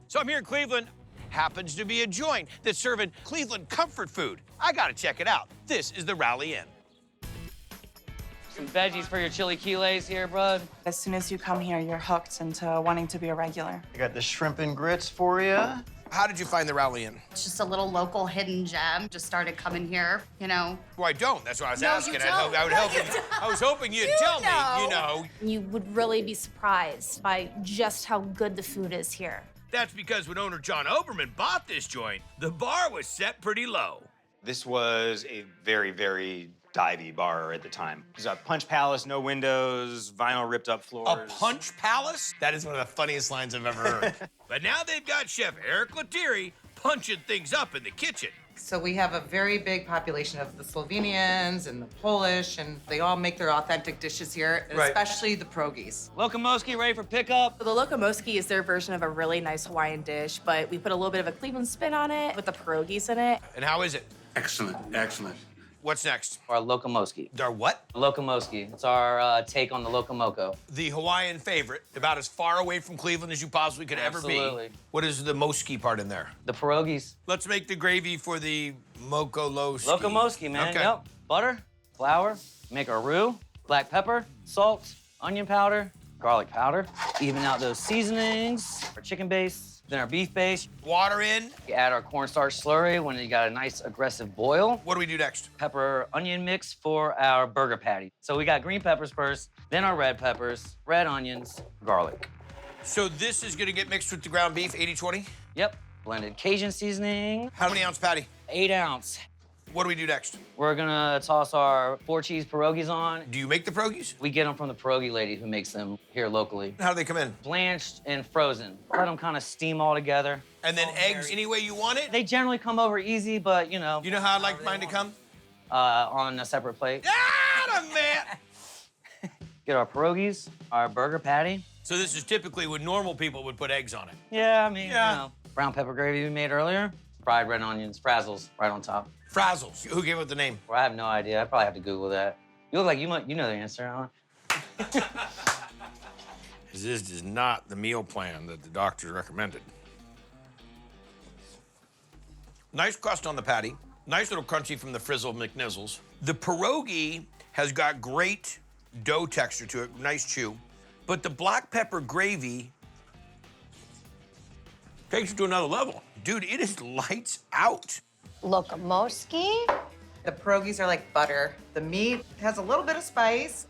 So I'm here in Cleveland. Happens to be a joint that's serving Cleveland comfort food. I gotta check it out. This is the Rally Inn. Some veggies for your chili quiles here, bud. As soon as you come here, you're hooked into wanting to be a regular. I got the shrimp and grits for you. How did you find the Rally Inn? It's just a little local hidden gem. Just started coming here, you know. Well, I don't. That's what I was No, asking. you don't. I was hoping you'd tell me, you know. You would really be surprised by just how good the food is here. That's because when owner John Oberman bought this joint, the bar was set pretty low. This was a very, very divey bar at the time. It was a punch palace, no windows, vinyl ripped up floors. A punch palace? That is one of the funniest lines I've ever heard. But now they've got Chef Eric Lettieri punching things up in the kitchen. So we have a very big population of the Slovenians and the Polish, and they all make their authentic dishes here, and especially the pierogies. Loco Moski ready for pickup? The Loco Moski is their version of a really nice Hawaiian dish, but we put a little bit of a Cleveland spin on it with the pierogies in it. And how is it? Excellent, excellent. What's next? Our Loco Moski. Our what? Loco Moski. It's our take on the Loco Moco. The Hawaiian favorite, about as far away from Cleveland as you possibly could ever Absolutely. be. What is the Moski part in there? The pierogies. Let's make the gravy for the Moco Loski. Loco Moski, man. Okay. Yep. Butter, flour, make our roux, black pepper, salt, onion powder, garlic powder. Even out those seasonings, our chicken base, then our beef base. Water in. You add our cornstarch slurry when you got a nice aggressive boil. What do we do next? Pepper onion mix for our burger patty. So we got green peppers first, then our red peppers, red onions, garlic. So this is gonna get mixed with the ground beef, 80-20? Yep. Blended Cajun seasoning, How many ounce patty? 8 ounce. What do we do next? We're gonna toss our 4 cheese pierogies on. Do you make the pierogies? We get them from the pierogi lady who makes them here locally. How do they come in? Blanched and frozen. Let them kind of steam all together. And then eggs any way you want it? They generally come over easy, but you know, You know how I'd like mine to come? on a separate plate. Ah, man! Get our pierogies, our burger patty. So this is typically when normal people would put eggs on it. Yeah, I mean, Yeah. you know, brown pepper gravy we made earlier. Fried red onions, frazzles right on top. Frazzles. Who gave it the name? Well, I have no idea. I probably have to Google that. You look like you know the answer, huh? This is not the meal plan that the doctor recommended. Nice crust on the patty. Nice little crunchy from the frizzle McNizzles. The pierogi has got great dough texture to it, nice chew. But the black pepper gravy takes it to another level. Dude, it is lights out. Loco Moski. The pierogies are like butter. The meat has a little bit of spice,